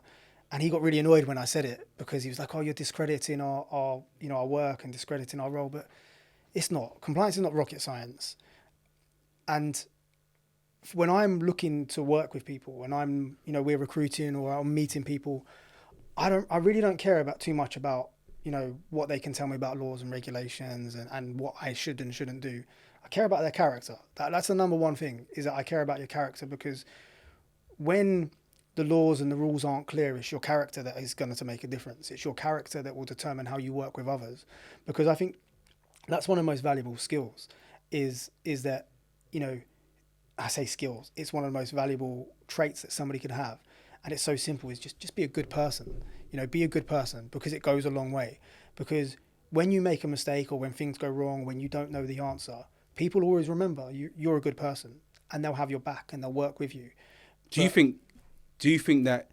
and he got really annoyed when I said it, because he was like, "Oh, you're discrediting our our work and discrediting our role." But it's not. Compliance is not rocket science. And when I'm looking to work with people, when we're recruiting or I'm meeting people, I really don't care about too much about, what they can tell me about laws and regulations and what I should and shouldn't do. I care about their character. That's the number one thing, is that I care about your character, because when the laws and the rules aren't clear, it's your character that is going to make a difference. It's your character that will determine how you work with others. Because I think that's one of the most valuable skills, is that, I say skills, it's one of the most valuable traits that somebody can have. And it's so simple, is just be a good person. Be a good person, because it goes a long way. Because when you make a mistake, or when things go wrong, when you don't know the answer, people always remember you're a good person, and they'll have your back and they'll work with you. Do you think that,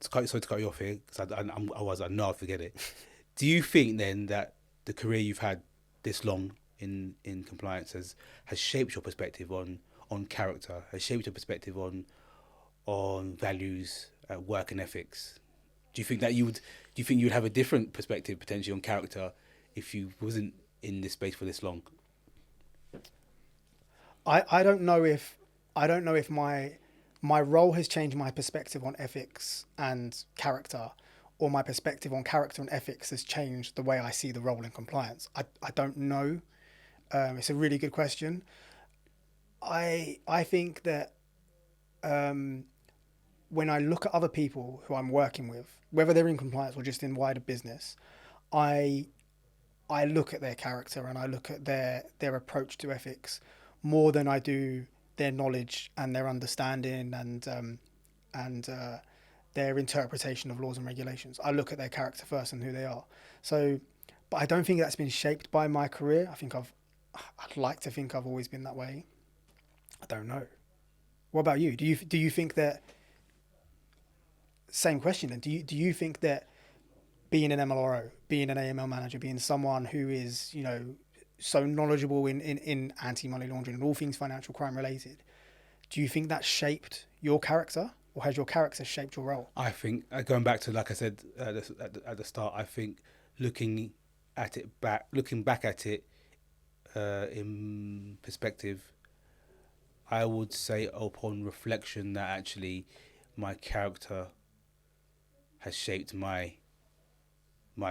sorry to cut you off here, because I know I'll forget it. Do you think then that the career you've had this long in compliance has shaped your perspective on character, has shaped your perspective on values, work and ethics? Do you think that do you think you'd have a different perspective potentially on character if you wasn't in this space for this long? I don't know if my role has changed my perspective on ethics and character, or my perspective on character and ethics has changed the way I see the role in compliance. I don't know. It's a really good question. I think that when I look at other people who I'm working with, whether they're in compliance or just in wider business, I I look at their character and I look at their approach to ethics more than I do their knowledge and their understanding and their interpretation of laws and regulations. I look at their character first and who they are. So, but I don't think that's been shaped by my career. I'd like to think I've always been that way. I don't know. What about you? Do you think that? Same question. Then do you think that being an MLRO, being an AML manager, being someone who is so knowledgeable in anti-money laundering and all things financial crime related, do you think that shaped your character, or has your character shaped your role? I think going back to, like I said at the start, I think looking back at it in perspective, I would say upon reflection that actually my character has shaped my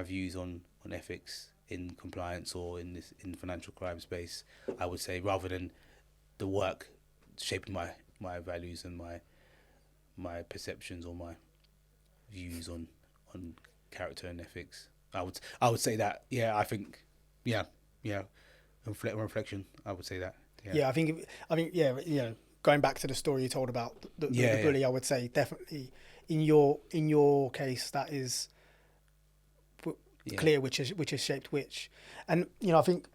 views on ethics in compliance or in financial crime space. I would say, rather than the work shaping my values and my perceptions or my views on character and ethics. I would say that. Yeah, I think. Yeah, yeah. Reflection. I would say that. Yeah. Yeah, going back to the story you told about the bully, I would say definitely in your case that is clear which has shaped which. And I think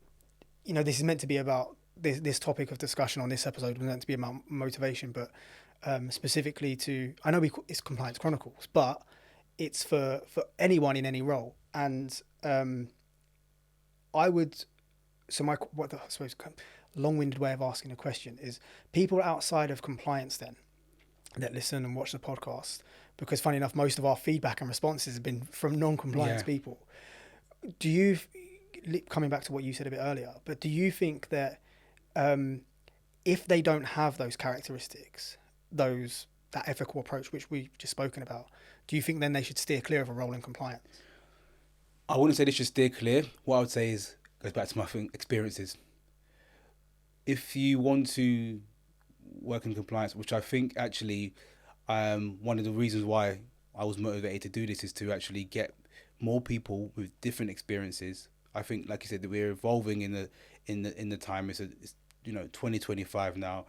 this is meant to be about this topic of discussion on this episode was meant to be about motivation, but specifically I know it's Compliance Chronicles, but it's for anyone in any role. And I would, so my I suppose long-winded way of asking a question is, people outside of compliance then that listen and watch the podcast, because funny enough most of our feedback and responses have been from non-compliance people. Do you, coming back to what you said a bit earlier, but do you think that if they don't have those characteristics, that ethical approach which we've just spoken about, do you think then they should steer clear of a role in compliance? I wouldn't say they should steer clear. What I would say is, goes back to my experiences. If you want to work in compliance, which I think actually one of the reasons why I was motivated to do this is to actually get more people with different experiences. I think, like you said, that we're evolving in the time. It's 2025 now.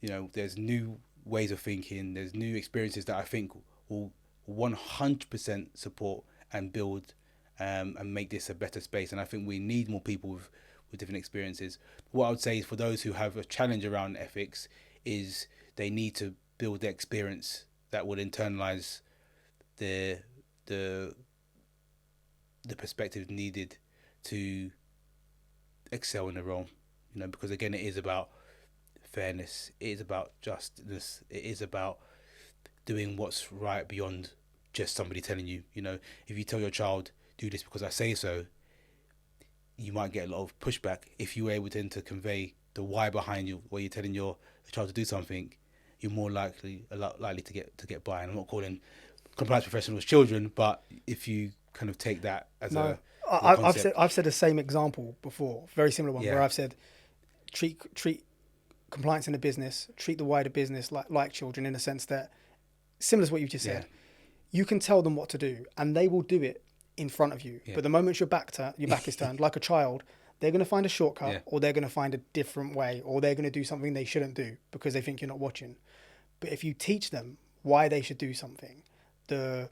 There's new ways of thinking. There's new experiences that I think will 100% support and build and make this a better space. And I think we need more people with different experiences. What I would say is, for those who have a challenge around ethics, is they need to build their experience that would internalize the perspective needed to excel in the role. Because again, it is about fairness, it is about justice, it is about doing what's right beyond just somebody telling you. If you tell your child, do this because I say so, you might get a lot of pushback. If you were able to convey the why behind you, where you're telling your child to do something, you're more likely to get by. And I'm not calling compliance professionals children, but if you kind of take that as I've said the same example before, very similar one, where I've said treat compliance in a business, treat the wider business like children, in a sense that, similar to what you've just said, you can tell them what to do and they will do it in front of you. But the moment your back is turned, like a child, they're going to find a shortcut, or they're going to find a different way, or they're going to do something they shouldn't do because they think you're not watching. But if you teach them why they should do something, the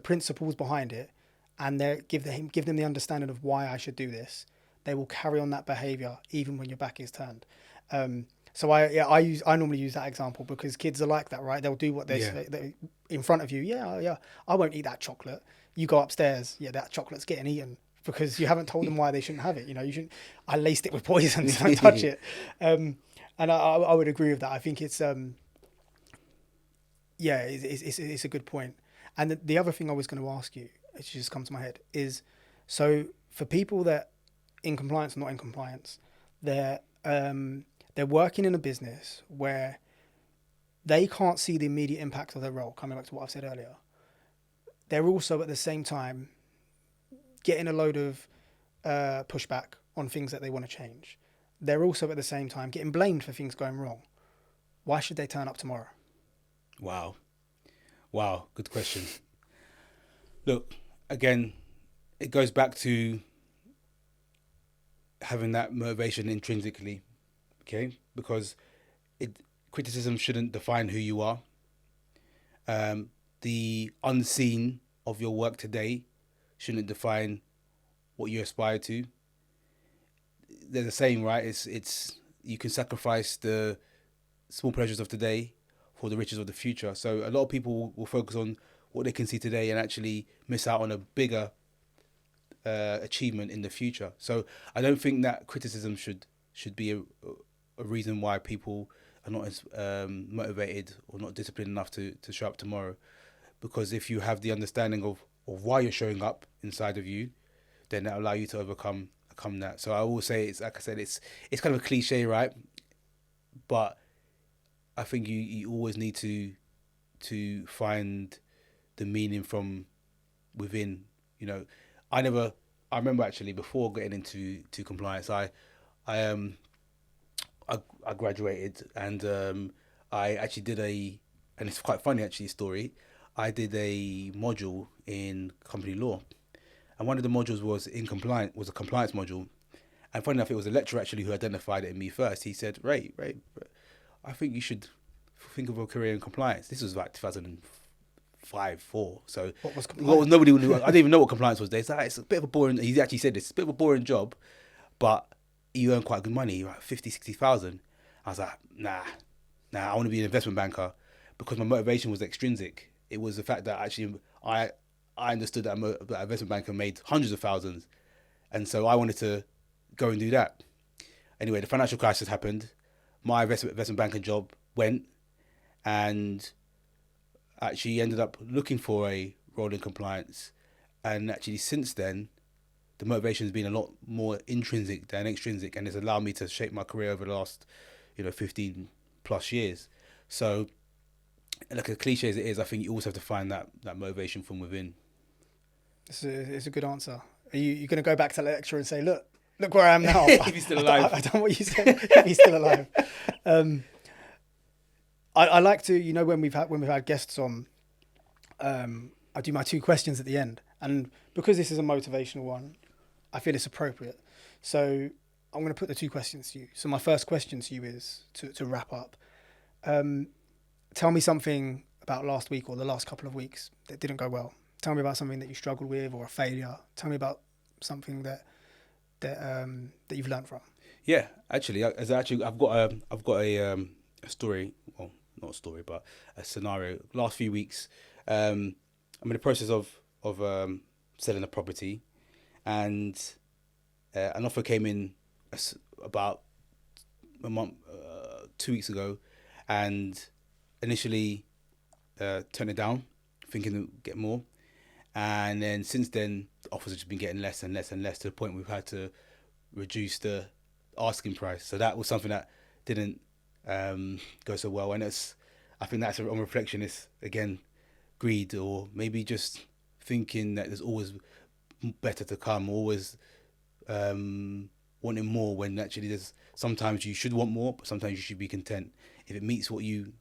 principles behind it, and give them the understanding of why I should do this, they will carry on that behavior even when your back is turned. So I normally use that example because kids are like that, right? They'll do what they say in front of you. Yeah, I won't eat that chocolate. You go upstairs. Yeah, that chocolate's getting eaten because you haven't told them why they shouldn't have it. You shouldn't. I laced it with poison, so don't touch it. And I would agree with that. I think it's it's a good point. And the other thing I was going to ask you, it just come to my head, is so for people that in compliance or not in compliance, they're working in a business where they can't see the immediate impact of their role, coming back to what I've said earlier. They're also at the same time getting a load of pushback on things that they want to change. They're also at the same time getting blamed for things going wrong. Why should they turn up tomorrow? Wow, good question. Look, again, it goes back to having that motivation intrinsically, okay? Because it criticism shouldn't define who you are. The unseen of your work today shouldn't define what you aspire to. There's a saying, right? It's you can sacrifice the small pleasures of today for the riches of the future. So a lot of people will focus on what they can see today and actually miss out on a bigger achievement in the future. So I don't think that criticism should be a reason why people are not as motivated or not disciplined enough to show up tomorrow. Because if you have the understanding of why you're showing up inside of you, then that will allow you to overcome that. So I will say, it's like I said, it's kind of a cliche, right? But I think you always need to find the meaning from within. You know, I remember actually before getting into compliance, I graduated, and I actually did and it's quite funny actually story. I did a module in company law, and one of the modules was was a compliance module. And funny enough, it was a lecturer actually who identified it in me first. He said, Ray, I think you should think of a career in compliance. This was like 2005, 4. So What was compliance? nobody knew. I didn't even know what compliance was. It's like, it's a bit of a boring. He actually said this. It's a bit of a boring job, but you earn quite good money, like 50, 60,000. I was like, nah. I want to be an investment banker, because my motivation was extrinsic. It was the fact that actually I understood that that investment banker made hundreds of thousands, and so I wanted to go and do that. Anyway, the financial crisis happened. My investment banking job went, and actually ended up looking for a role in compliance. And actually since then, the motivation has been a lot more intrinsic than extrinsic, and it's allowed me to shape my career over the last 15 plus years. So, like, as cliche as it is, I think you always have to find that motivation from within. It's a good answer. Are you going to go back to the lecturer and say, look where I am now? If he's still alive. I don't know what you said. If he's still alive. I like to, when we've had guests on, I do my 2 questions at the end, and because this is a motivational one, I feel it's appropriate. So I'm going to put the 2 questions to you. So my first question to you is to wrap up. Tell me something about last week or the last couple of weeks that didn't go well. Tell me about something that you struggled with or a failure. Tell me about something that you've learned from. Yeah, actually, I've got a story. Well, not a story, but a scenario. Last few weeks, I'm in the process of selling a property, and an offer came in about a month, 2 weeks ago, and initially turned it down, thinking to get more, and then since then the offers have just been getting less and less and less, to the point we've had to reduce the asking price. So that was something that didn't go so well, and I think that's on reflection, is again greed, or maybe just thinking that there's always better to come, always wanting more, when actually there's sometimes you should want more, but sometimes you should be content. If it meets what you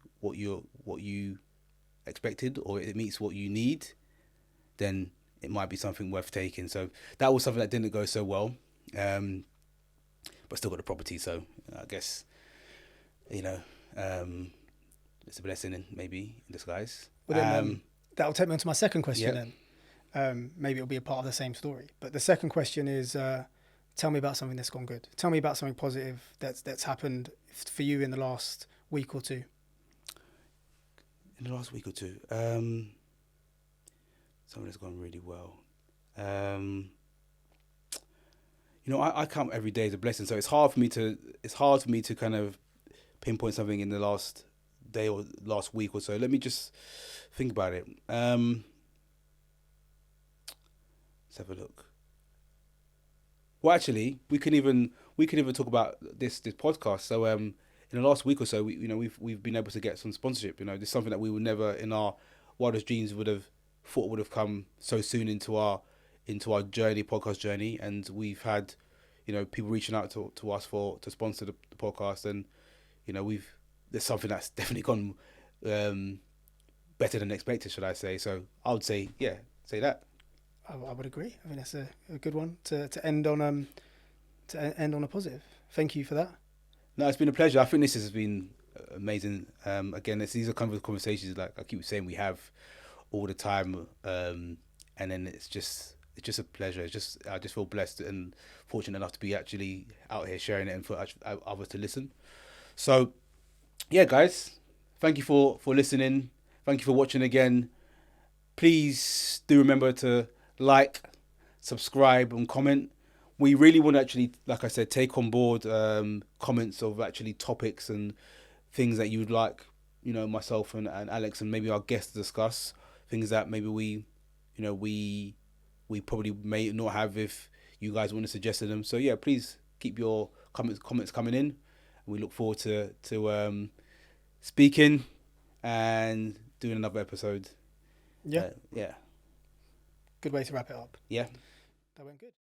expected, or it meets what you need, then it might be something worth taking. So that was something that didn't go so well, but still got the property. So I guess it's a blessing, in maybe in disguise. Well, then, that'll take me on to my second question. Yep. Then maybe it'll be a part of the same story. But the second question is, tell me about something that's gone good. Tell me about something positive that's happened for you in the last week or two. In the last week or two, something that's gone really well. I count every day as a blessing, so it's hard for me to kind of pinpoint something in the last day or last week or so. Let me just think about it. Let's have a look. Well, actually, we can even talk about this podcast. So, in the last week or so, we've been able to get some sponsorship. This is something that we would never, in our wildest dreams, would have thought would have come so soon into our podcast journey. And we've had, people reaching out to us to sponsor the podcast, and there's something that's definitely gone better than expected, should I say? So I would say, say that. I would agree. I think that's a good one to end on end on a positive. Thank you for that. No, it's been a pleasure. I think this has been amazing. Again, these are kind of conversations like I keep saying we have all the time, and then it's just a pleasure. I just feel blessed and fortunate enough to be actually out here sharing it and for others to listen. So yeah, guys, thank you for listening. Thank you for watching again. Please do remember to like, subscribe, and comment. We really want to actually, like I said, take on board comments of actually topics and things that you would like, myself and Alex and maybe our guests to discuss. Things that maybe we probably may not have if you guys want to suggest them. So yeah, please keep your comments coming in. We look forward to speaking and doing another episode. Yeah. Yeah. Good way to wrap it up. Yeah. That went good.